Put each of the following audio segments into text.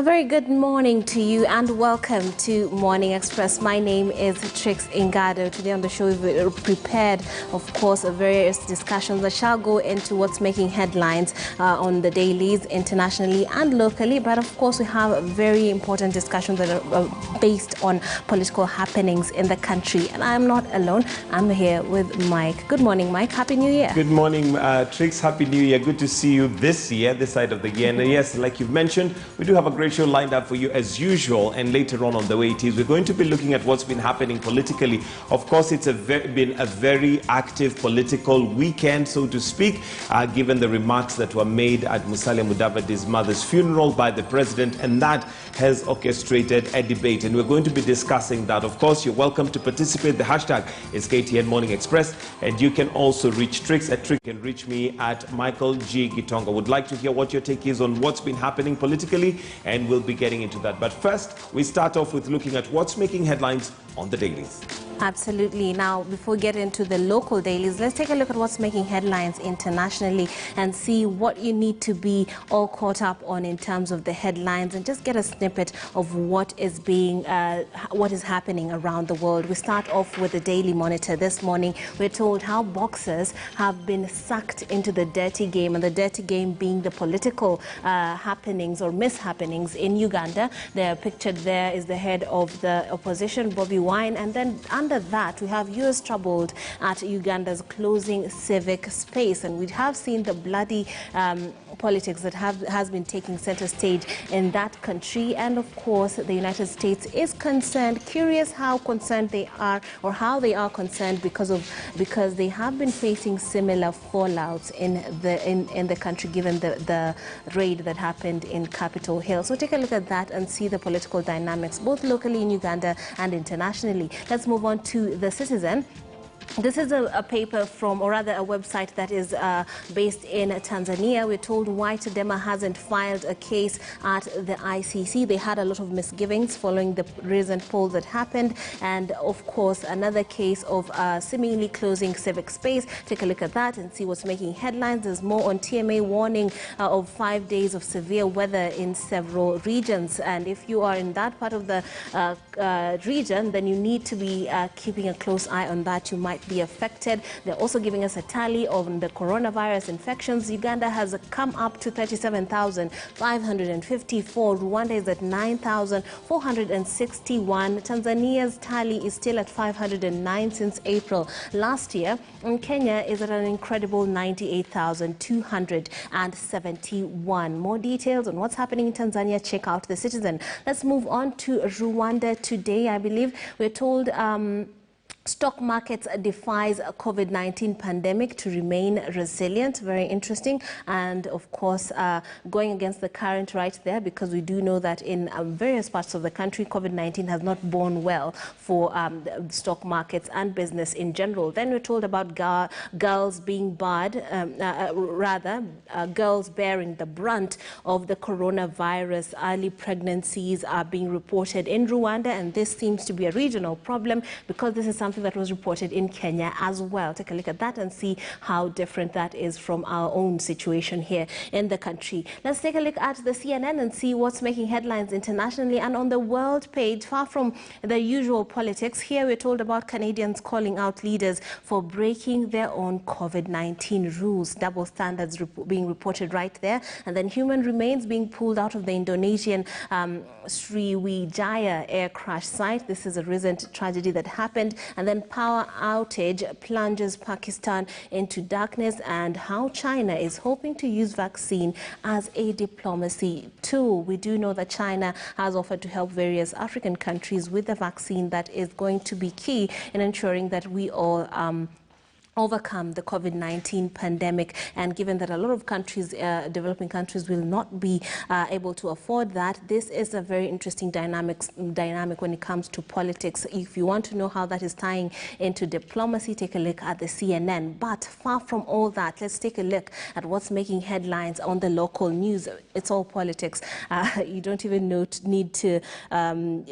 A very good morning to you and welcome to Morning Express. My name is Trix Ingado. Today on the show we've prepared, of course, various discussions that shall go into what's making headlines on the dailies, internationally and locally. But of course we have very important discussions that are based on political happenings in the country. And I'm not alone. I'm here with Mike. Good morning, Mike. Happy New Year. Good morning, Trix. Happy New Year. Good to see you this year, this side of the year. And yes, like you've mentioned, we do have a great show lined up for you as usual, and later on the way it is, we're going to be looking at what's been happening politically. Of course, it's been a very active political weekend, so to speak, given the remarks that were made at Musalia Mudavadi's mother's funeral by the president, and that has orchestrated a debate, and we're going to be discussing that. Of course, you're welcome to participate. The hashtag is KTN Morning Express, and you can also reach Trix at Trix and reach me at Michael G. Gitonga. Would like to hear what your take is on what's been happening politically, and we'll be getting into that. But first, we start off with looking at what's making headlines on the dailies. Absolutely. Now, before we get into the local dailies, let's take a look at what's making headlines internationally and see what you need to be all caught up on in terms of the headlines, and just get a snippet of what is happening around the world. We start off with the Daily Monitor. This morning, we're told how boxers have been sucked into the dirty game, and the dirty game being the political happenings or mishappenings in Uganda. They're pictured there is the head of the opposition, Bobi Wine, and then under that we have US troubled at Uganda's closing civic space, and we have seen the bloody politics that has been taking center stage in that country. And of course the United States is concerned, curious how concerned they are, or how they are concerned, because they have been facing similar fallouts in the country, given the raid that happened in Capitol Hill. So take a look at that and see the political dynamics both locally in Uganda and internationally. Let's move on to The Citizen. This is a paper from, or rather a website that is based in Tanzania. We're told why Chadema hasn't filed a case at the ICC. They had a lot of misgivings following the recent polls that happened, and of course another case of seemingly closing civic space. Take a look at that and see what's making headlines. There's more on TMA warning of 5 days of severe weather in several regions, and if you are in that part of the region, then you need to be keeping a close eye on that. You might be affected. They're also giving us a tally of the coronavirus infections. Uganda has come up to 37,554. Rwanda is at 9,461. Tanzania's tally is still at 509 since April last year. And Kenya is at an incredible 98,271. More details on what's happening in Tanzania, check out The Citizen. Let's move on to Rwanda today. I believe we're told stock markets defies a COVID-19 pandemic to remain resilient. Very interesting. And of course, going against the current right there, because we do know that in various parts of the country, COVID-19 has not borne well for stock markets and business in general. Then we're told about girls being barred, girls bearing the brunt of the coronavirus. Early pregnancies are being reported in Rwanda, and this seems to be a regional problem, because this is something that was reported in Kenya as well. Take a look at that and see how different that is from our own situation here in the country. Let's take a look at the CNN and see what's making headlines internationally. And on the world page, far from the usual politics, here we're told about Canadians calling out leaders for breaking their own COVID-19 rules. Double standards being reported right there. And then human remains being pulled out of the Indonesian Sriwijaya air crash site. This is a recent tragedy that happened. And then power outage plunges Pakistan into darkness, and how China is hoping to use vaccine as a diplomacy tool. We do know that China has offered to help various African countries with the vaccine that is going to be key in ensuring that we all overcome the COVID-19 pandemic. And given that a lot of countries, developing countries, will not be able to afford that, this is a very interesting dynamic when it comes to politics. If you want to know how that is tying into diplomacy, take a look at the CNN. But far from all that, let's take a look at what's making headlines on the local news. It's all politics. You don't even need to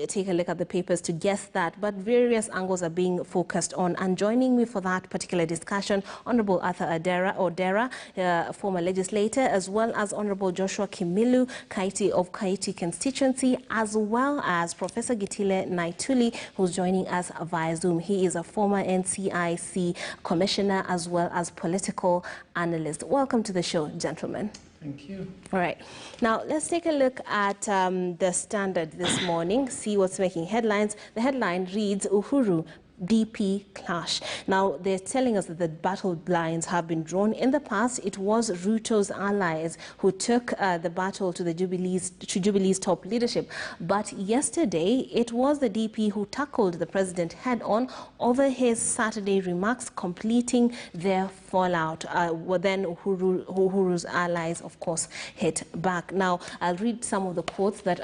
take a look at the papers to guess that, but various angles are being focused on. And joining me for that particular discussion, Honorable Arthur Odera, former legislator, as well as Honorable Joshua Kimilu, Kaiti of Kaiti constituency, as well as Professor Gitile Naituli, who's joining us via Zoom. He is a former NCIC commissioner as well as political analyst. Welcome to the show, gentlemen. Thank you. All right. Now, let's take a look at the Standard this morning, see what's making headlines. The headline reads, Uhuru DP clash. Now, they're telling us that the battle lines have been drawn. In the past, it was Ruto's allies who took the battle to the Jubilee's top leadership. But yesterday, it was the DP who tackled the president head-on over his Saturday remarks, completing their fallout. Then Uhuru's allies, of course, hit back. Now, I'll read some of the quotes that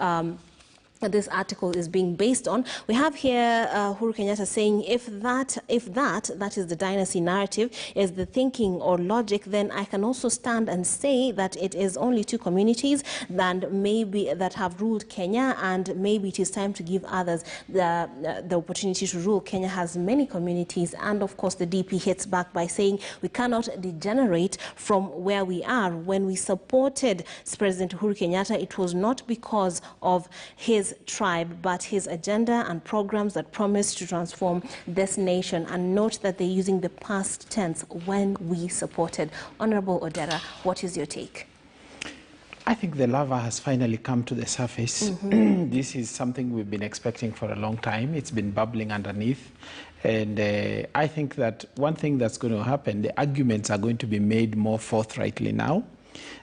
this article is being based on. We have here Uhuru Kenyatta saying, if that is the dynasty narrative, is the thinking or logic, then I can also stand and say that it is only two communities and maybe that have ruled Kenya, and maybe it is time to give others the opportunity to rule. Kenya has many communities, and of course the DP hits back by saying we cannot degenerate from where we are. When we supported President Uhuru Kenyatta, it was not because of his tribe, but his agenda and programs that promise to transform this nation. And note that they're using the past tense, when we supported. Honorable Odera, what is your take? I think the lava has finally come to the surface. This is something we've been expecting for a long time. It's been bubbling underneath. And I think that one thing that's going to happen, the arguments are going to be made more forthrightly now.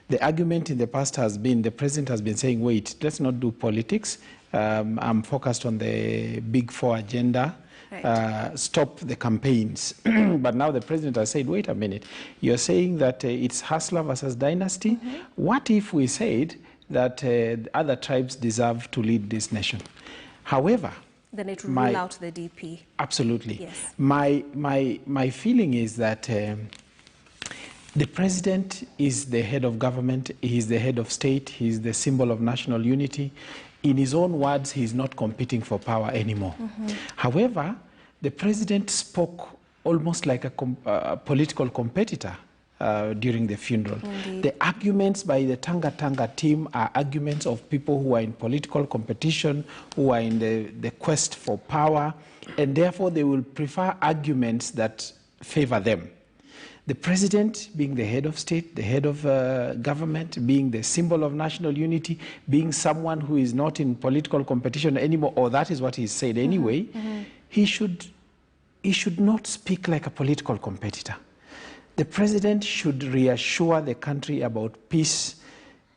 The argument in the past has been, the president has been saying, wait, let's not do politics. I'm focused on the Big Four agenda. Right. Stop the campaigns. But now the president has said, wait a minute, you're saying that it's hustler versus dynasty? What if we said that other tribes deserve to lead this nation? However, then it will rule out the DP. Absolutely. Yes. My feeling is that the president is the head of government, he is the head of state, he is the symbol of national unity. In his own words, he is not competing for power anymore. However, the president spoke almost like a political competitor during the funeral. Indeed. The arguments by the Kang'ata team are arguments of people who are in political competition, who are in the quest for power, and therefore they will prefer arguments that favor them. The president, being the head of state, the head of government, being the symbol of national unity, being someone who is not in political competition anymore, or that is what he said anyway, he should not speak like a political competitor. The president should reassure the country about peace.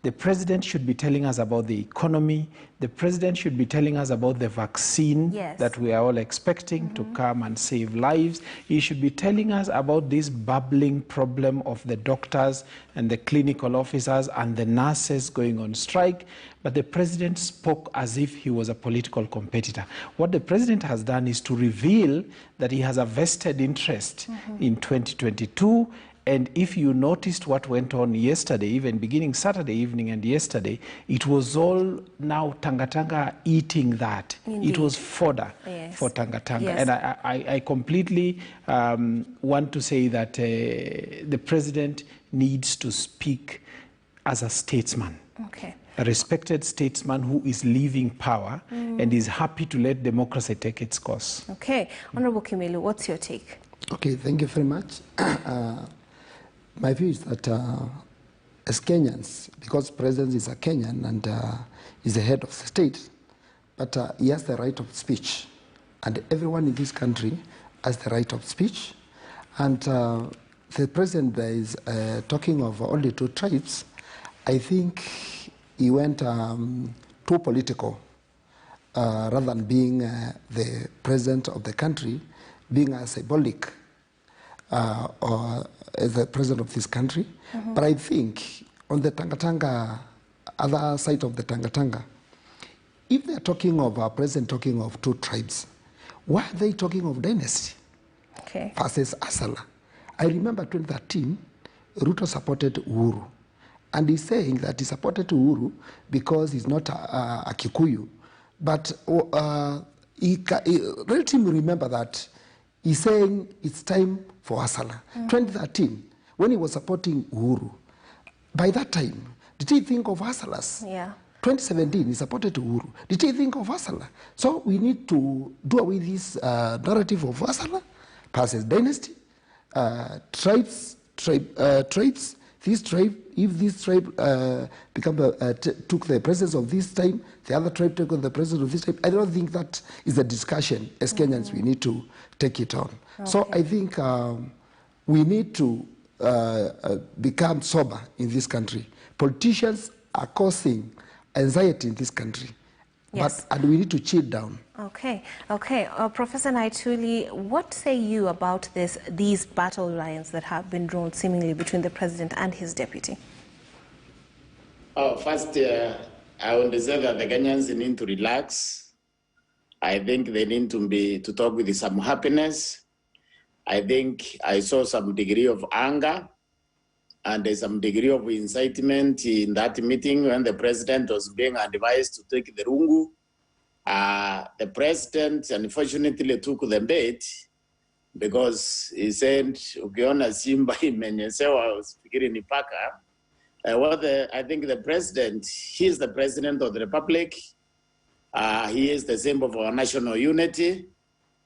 The president should be telling us about the economy. The president should be telling us about the vaccine that we are all expecting to come and save lives. He should be telling us about this bubbling problem of the doctors and the clinical officers and the nurses going on strike. But the president spoke as if he was a political competitor. What the president has done is to reveal that he has a vested interest in 2022. And if you noticed what went on yesterday, even beginning Saturday evening and yesterday, it was all now Kang'ata eating that. Indeed. It was fodder for Kang'ata. Yes. And I completely want to say that the president needs to speak as a statesman. Okay. A respected statesman who is leaving power and is happy to let democracy take its course. Okay. Honorable Kimilu, what's your take? Okay, thank you very much. My view is that as Kenyans, because President is a Kenyan and is the head of the state, but he has the right of speech. And everyone in this country has the right of speech. And the President is talking of only two tribes. I think he went too political rather than being the President of the country, being a symbolic or as the president of this country. But I think on the Kang'ata, other side of the Kang'ata, if they're talking of our president talking of two tribes, why are they talking of dynasty versus Asala? I remember 2013, Ruto supported Uhuru. And he's saying that he supported Uhuru because he's not a Kikuyu. But let him remember that He's saying it's time for Asala. 2013, when he was supporting Uhuru, by that time, did he think of Asalas? Yeah. 2017, he supported Uhuru. Did he think of Asala? So we need to do away with this narrative of Asala, past dynasty, tribes. This tribe, if this tribe took the presence of this time, the other tribe took the presence of this time. I don't think that is a discussion as Kenyans we need to take it on. Okay. So I think we need to become sober in this country. Politicians are causing anxiety in this country. Yes. And we need to chill down. Okay. Professor Naituli, what say you about these battle lines that have been drawn seemingly between the president and his deputy? First, I want to say that the Kenyans need to relax. I think they need to talk with some happiness. I think I saw some degree of anger and some degree of incitement in that meeting when the president was being advised to take the rungu. The president unfortunately took the bait because he said, ukiona simba imenyesewa usifikiri ni paka. I think the president, he is the president of the republic. He is the symbol of our national unity.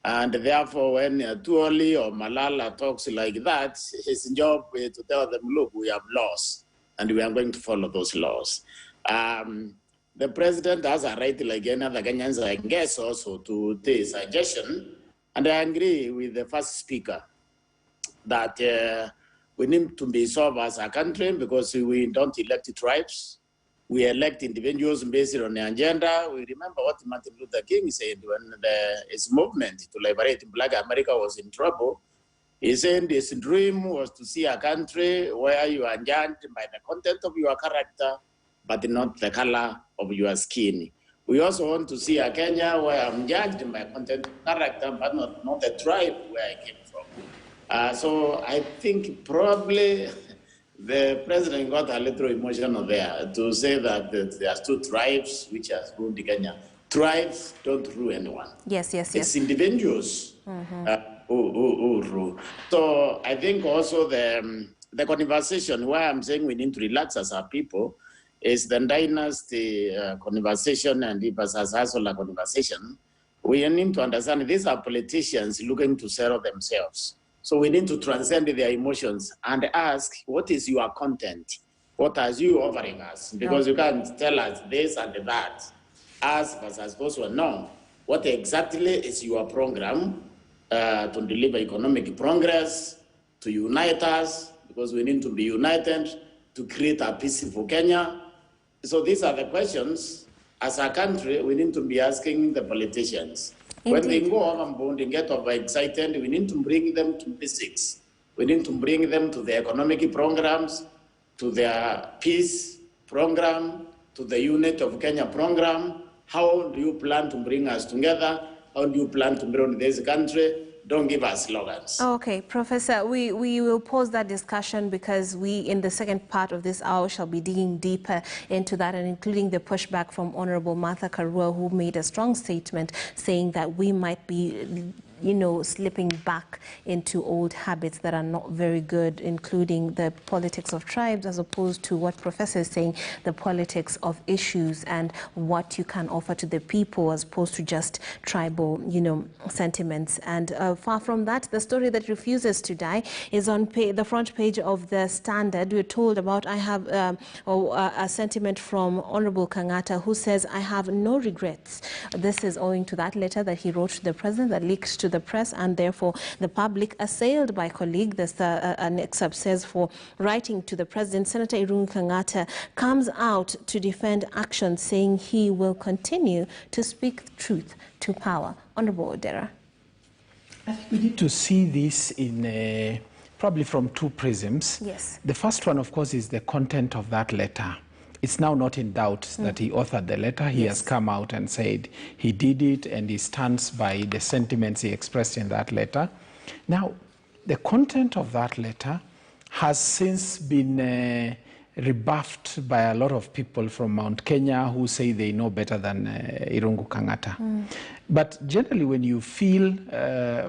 And therefore, when Tuoli or Malala talks like that, his job is to tell them, look, we have laws, and we are going to follow those laws. The president has a right, like any other Kenyans, I guess, also to take suggestion. And I agree with the first speaker that we need to be sober as a country because we don't elect tribes. We elect individuals based on the agenda. We remember what Martin Luther King said when his movement to liberate Black America was in trouble. He said his dream was to see a country where you are judged by the content of your character, but not the color of your skin. We also want to see a Kenya where I'm judged by content of character, but not the tribe where I came from. So I think probably the president got a little emotional there to say that there's two tribes which has ruled Kenya. Tribes don't rule anyone. Yes. It's individuals who rule. So I think also the conversation why I'm saying we need to relax as a people is the dynasty conversation and the Hasola conversation. We need to understand these are politicians looking to settle themselves. So we need to transcend their emotions and ask, what is your content? What are you offering us? Because you can't tell us this and that. Us as those who know, what exactly is your program to deliver economic progress, to unite us, because we need to be united, to create a peaceful Kenya. So these are the questions, as a country, we need to be asking the politicians. Indeed. When they go overboard and get overexcited, we need to bring them to basics. We need to bring them to the economic programs, to their peace program, to the Unit of Kenya program. How do you plan to bring us together? How do you plan to grow this country? Don't give us slogans. Okay, Professor, we will pause that discussion because we, in the second part of this hour, shall be digging deeper into that and including the pushback from Honorable Martha Karua, who made a strong statement saying that we might be slipping back into old habits that are not very good, including the politics of tribes as opposed to what Professor is saying, the politics of issues and what you can offer to the people as opposed to just tribal, sentiments. And far from that, the story that refuses to die is on the front page of the Standard. We're told about, I have a sentiment from Honorable Kang'ata, who says, I have no regrets. This is owing to that letter that he wrote to the president that leaked to the press and therefore the public, assailed by colleague. This an excerpt says, for writing to the president, Senator Irungu Kang'ata comes out to defend action, saying he will continue to speak truth to power. Honorable Odera. I think we need to see this in probably from two prisms. Yes. The first one, of course, is the content of that letter. It's now not in doubt that he authored the letter. He has come out and said he did it, and he stands by the sentiments he expressed in that letter. Now, the content of that letter has since been rebuffed by a lot of people from Mount Kenya who say they know better than Irungu Kang'ata. But generally, when you feel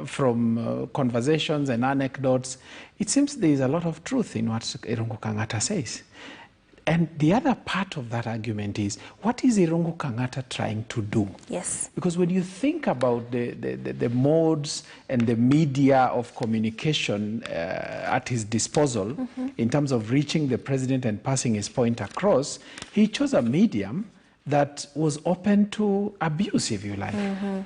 from conversations and anecdotes, it seems there is a lot of truth in what Irungu Kang'ata says. And the other part of that argument is, what is Irungu Kang'ata trying to do? Yes. Because when you think about the modes and the media of communication at his disposal, in terms of reaching the president and passing his point across, he chose a medium that was open to abuse, if you like,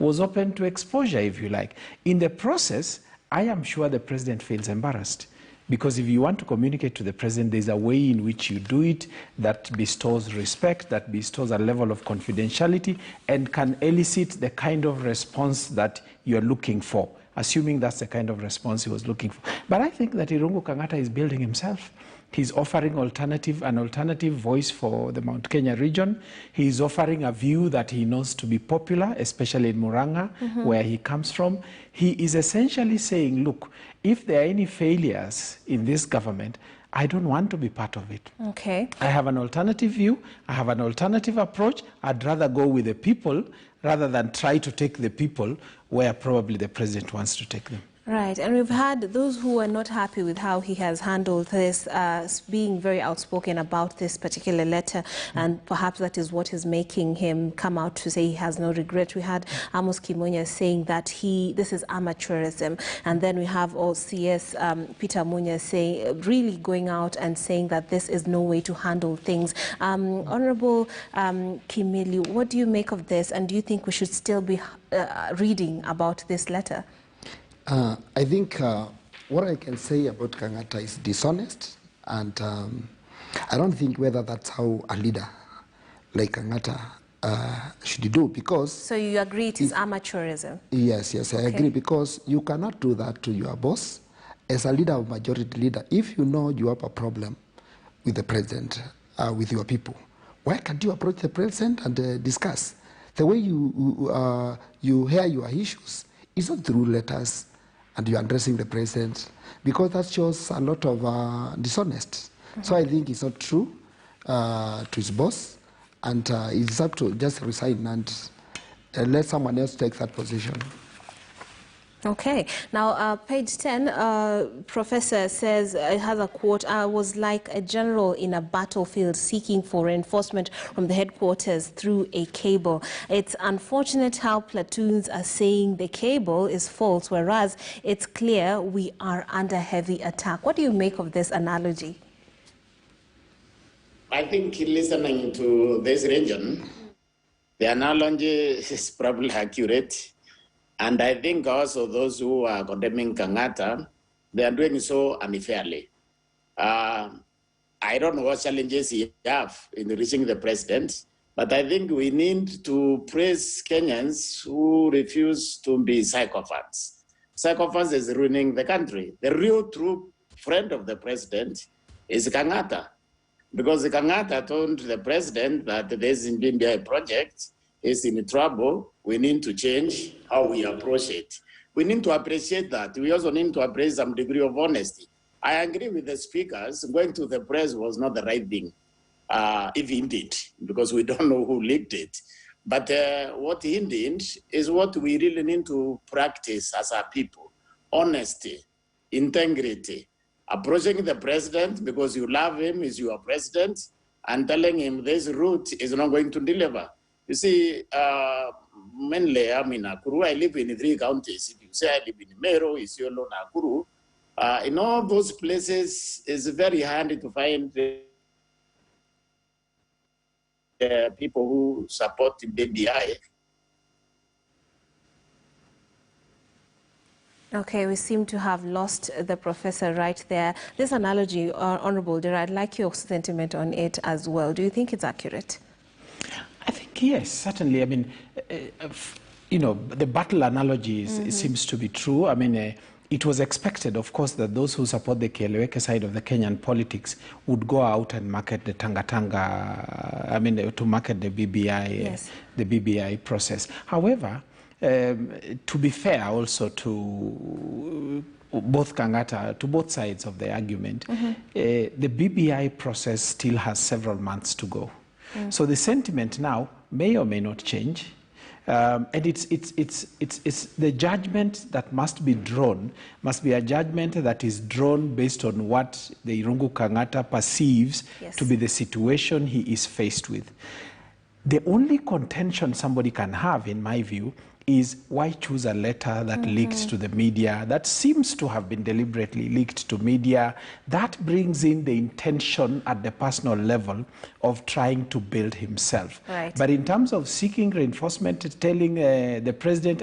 was open to exposure, if you like. In the process, I am sure the president feels embarrassed. Because if you want to communicate to the president, there's a way in which you do it that bestows respect, that bestows a level of confidentiality, and can elicit the kind of response that you're looking for, assuming that's the kind of response he was looking for. But I think that Irungu Kang'ata is building himself. He's offering an alternative voice for the Mount Kenya region. He's offering a view that he knows to be popular, especially in Murang'a, where he comes from. He is essentially saying, look, if there are any failures in this government, I don't want to be part of it. Okay. I have an alternative view. I have an alternative approach. I'd rather go with the people rather than try to take the people where probably the president wants to take them. Right, and we've had those who are not happy with how he has handled this, being very outspoken about this particular letter, and perhaps that is what is making him come out to say he has no regret. We had Amos Kimunya saying that this is amateurism, and then we have CS Peter Munya saying, really going out and saying that this is no way to handle things. Honorable Kimeli, what do you make of this, and do you think we should still be reading about this letter? I think what I can say about Kang'ata is dishonest, and I don't think whether that's how a leader like Kang'ata should do, because... So you agree it is amateurism? Yes, I agree, because you cannot do that to your boss. As a leader, of majority leader, if you know you have a problem with the president, with your people, why can't you approach the president and discuss? The way you hear your issues is not through letters and you're addressing the president, because that shows a lot of dishonest. So I think it's not true to his boss, and it's up to just resign and let someone else take that position. Okay. Now, page 10, Professor says, it has a quote, "I was like a general in a battlefield seeking for reinforcement from the headquarters through a cable. It's unfortunate how platoons are saying the cable is false, whereas it's clear we are under heavy attack." What do you make of this analogy? I think listening to this region, the analogy is probably accurate. And I think also those who are condemning Kang'ata, they are doing so unfairly. I don't know what challenges he have in reaching the president, but I think we need to praise Kenyans who refuse to be psychopaths. Psychopaths is ruining the country. The real true friend of the president is Kang'ata, because Kang'ata told the president that this BBI project is in trouble. We need to change how we approach it. We need to appreciate that. We also need to appreciate some degree of honesty. I agree with the speakers. Going to the press was not the right thing, if he did, because we don't know who leaked it. But what he did is what we really need to practice as a people. Honesty, integrity, approaching the president because you love him, is your president, and telling him this route is not going to deliver. You see, mainly, I mean, Nakuru, I live in 3 counties. If you say I live in Meru, Isiolo, Nakuru, in all those places, it's very handy to find people who support the BBI. Okay, we seem to have lost the professor right there. This analogy, Honorable Dira, I'd like your sentiment on it as well. Do you think it's accurate? I think yes, certainly. I mean, you know, the battle analogy seems to be true. I mean, it was expected, of course, that those who support the Kieleweke side of the Kenyan politics would go out and market the Tanga, I mean, to market the BBI, yes, the BBI process. However, to be fair also to both Kang'ata, to both sides of the argument, the BBI process still has several months to go. So the sentiment now may or may not change. And it's the judgment that must be drawn, must be a judgment that is drawn based on what the Irungu Kang'ata perceives to be the situation he is faced with. The only contention somebody can have, in my view, is why choose a letter that leaked to the media, that seems to have been deliberately leaked to media, that brings in the intention at the personal level of trying to build himself. Right. But in terms of seeking reinforcement, telling the president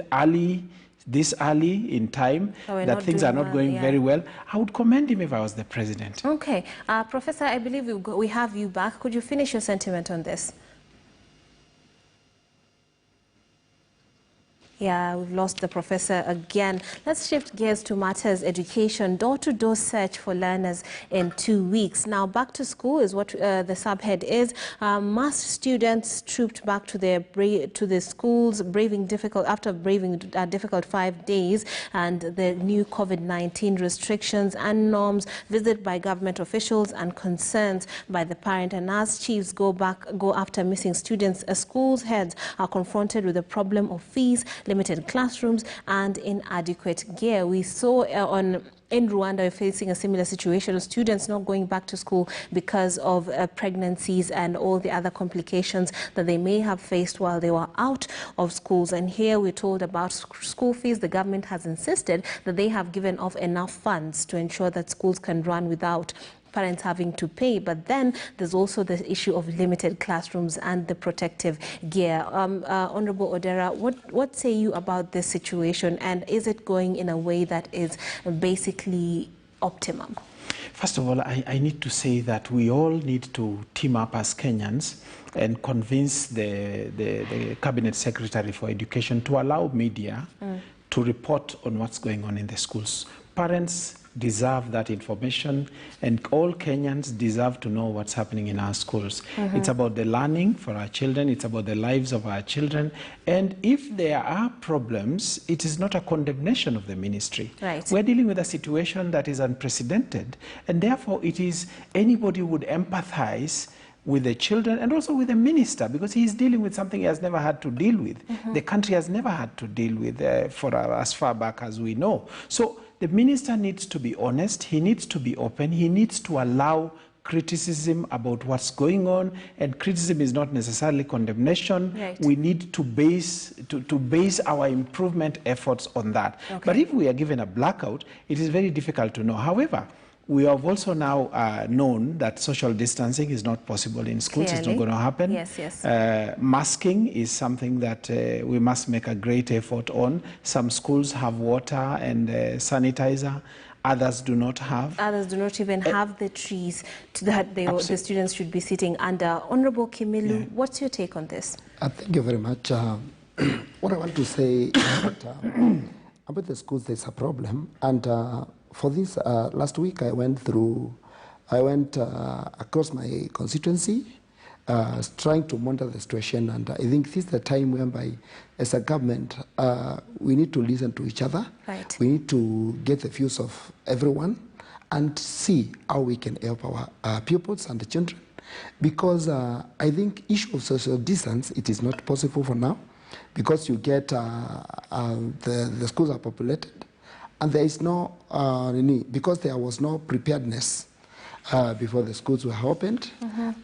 this early in time that things are not going very well, I would commend him if I was the president. Okay. Professor, I believe we have you back. Could you finish your sentiment on this? Yeah, we've lost the professor again. Let's shift gears to matters education. Door-to-door search for learners in 2 weeks. Now, back to school is what the subhead is. Mass students trooped back to the schools, after braving a difficult 5 days, and the new COVID-19 restrictions and norms, visited by government officials and concerns by the parent. And as chiefs go after missing students, schools heads are confronted with the problem of fees, limited classrooms and inadequate gear. We saw in Rwanda, we're facing a similar situation of students not going back to school because of pregnancies and all the other complications that they may have faced while they were out of schools. And here we're told about school fees. The government has insisted that they have given off enough funds to ensure that schools can run without parents having to pay. But then there's also the issue of limited classrooms and the protective gear. Honorable Odera, what say you about this situation, and is it going in a way that is basically optimum? First of all, I need to say that we all need to team up as Kenyans and convince the Cabinet Secretary for Education to allow media to report on what's going on in the schools. Parents deserve that information, and all Kenyans deserve to know what's happening in our schools. It's about the learning for our children, it's about the lives of our children, and if there are problems, it is not a condemnation of the ministry. Right. We're dealing with a situation that is unprecedented, and therefore it is anybody would empathize with the children and also with the minister, because he is dealing with something he has never had to deal with. The country has never had to deal with for as far back as we know. So the minister needs to be honest, he needs to be open, he needs to allow criticism about what's going on, and criticism is not necessarily condemnation. Right. We need to base our improvement efforts on that. Okay. But if we are given a blackout, it is very difficult to know. However, we have also now known that social distancing is not possible in schools. Clearly. It's not going to happen. Yes, yes. Masking is something that we must make a great effort on. Some schools have water and sanitizer. Others do not have. Others do not even have the trees that the students should be sitting under. Honorable Kimilu, what's your take on this? Thank you very much. What I want to say is that about the schools, there's a problem. And for this, last week I went across my constituency, trying to monitor the situation, and I think this is the time whereby, as a government, we need to listen to each other. Right. We need to get the views of everyone and see how we can help our pupils and the children. Because I think issue of social distance, it is not possible for now, because you get the schools are populated, and there is no because there was no preparedness before the schools were opened.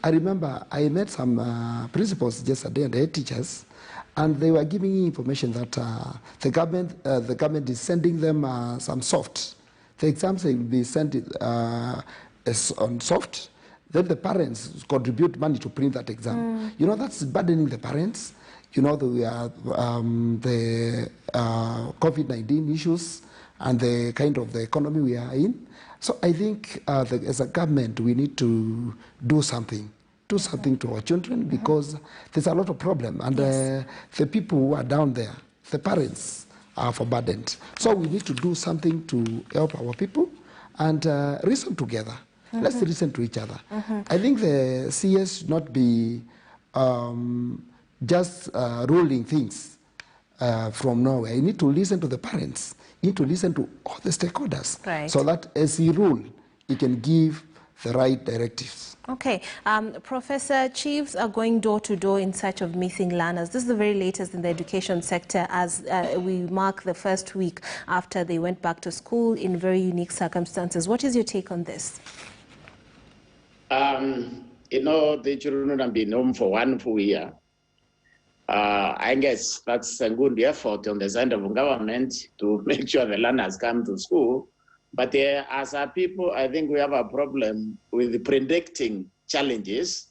I remember I met some principals yesterday and head teachers, and they were giving me information that the government is sending them some soft. The exams will be sent on soft. Then the parents contribute money to print that exam. You know, that's burdening the parents. You know, the COVID-19 issues and the kind of the economy we are in. So I think as a government, we need to do something to our children, because there's a lot of problem, and the people who are down there, the parents, are burdened. So we need to do something to help our people and reason together. Let's listen to each other. I think the CS should not be just ruling things from nowhere. You need to listen to the parents. need to listen to all the stakeholders, Right. so that as he rule, he can give the right directives. Okay. Professor, chiefs are going door to door in search of missing learners. This is the very latest in the education sector as we mark the first week after they went back to school in very unique circumstances. What is your take on this? The children have been home for 1 full year. I guess that's a good effort on the side of government to make sure the learners come to school. But as a people, I think we have a problem with predicting challenges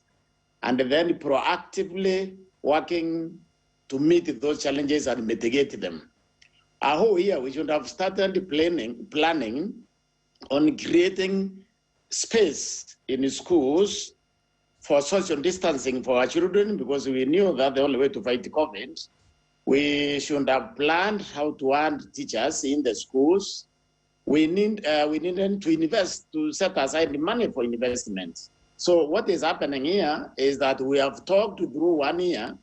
and then proactively working to meet those challenges and mitigate them. A whole year, we should have started planning on creating space in schools for social distancing for our children, because we knew that the only way to fight COVID. We should have planned how to add teachers in the schools. We needed to invest, to set aside money for investments. So what is happening here is that we have talked through 1 year,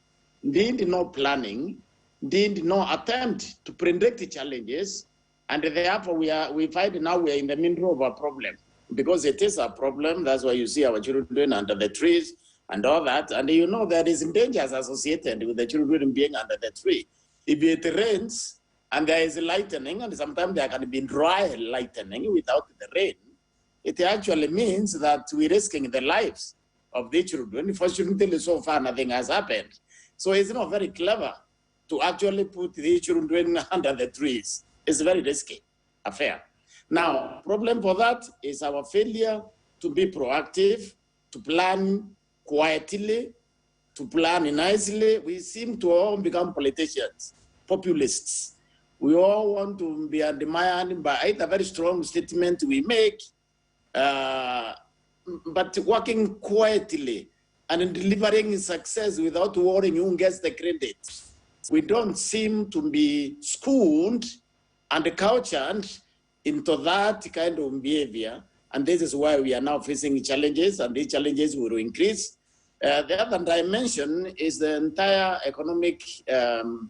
did no planning, did no attempt to predict challenges, and therefore we find now we are in the middle of a problem. Because it is a problem, that's why you see our children under the trees and all that. And you know there is dangers associated with the children being under the tree. If it rains, and there is lightning, and sometimes there can be dry lightning without the rain, it actually means that we're risking the lives of the children. Fortunately, so far, nothing has happened. So it's not very clever to actually put the children under the trees. It's a very risky affair. Now, problem for that is our failure to be proactive, to plan quietly, to plan nicely. We seem to all become politicians, populists. We all want to be admired by either very strong statement we make, but working quietly and delivering success without worrying who gets the credit. We don't seem to be schooled and cultured into that kind of behavior, and this is why we are now facing challenges, and these challenges will increase. The other dimension is the entire economic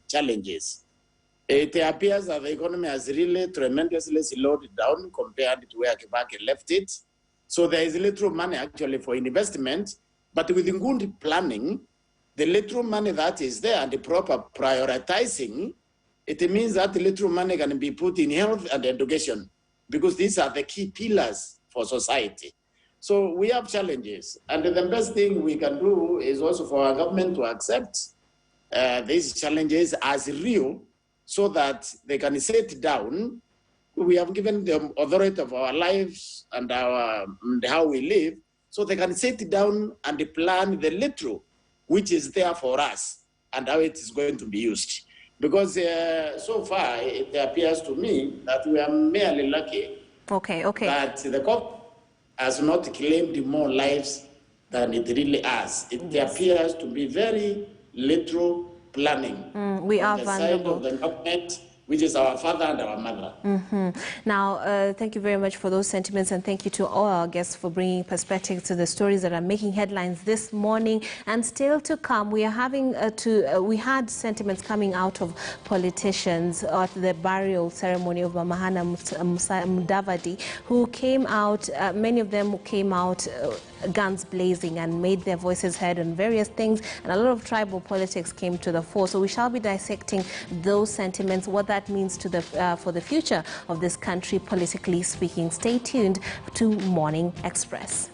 challenges. It appears that the economy has really tremendously slowed down compared to where Kibaki left it. So there is little money actually for investment, but with good planning, the little money that is there and the proper prioritizing, it means that little money can be put in health and education, because these are the key pillars for society. So we have challenges, and the best thing we can do is also for our government to accept these challenges as real, so that they can sit down. We have given them authority of our lives and how we live, so they can sit down and plan the little which is there for us and how it is going to be used. Because so far, it appears to me that we are merely lucky that the court has not claimed more lives than it really has. It appears to be very little planning we on are the vulnerable. side of the government, which is our father and our mother. Now, thank you very much for those sentiments, and thank you to all our guests for bringing perspective to the stories that are making headlines this morning and still to come. We are having we had sentiments coming out of politicians at the burial ceremony of Mahana Mudavadi, who came out, many of them came out guns blazing and made their voices heard on various things, and a lot of tribal politics came to the fore. So we shall be dissecting those sentiments, what that means to for the future of this country, politically speaking. Stay tuned to Morning Express.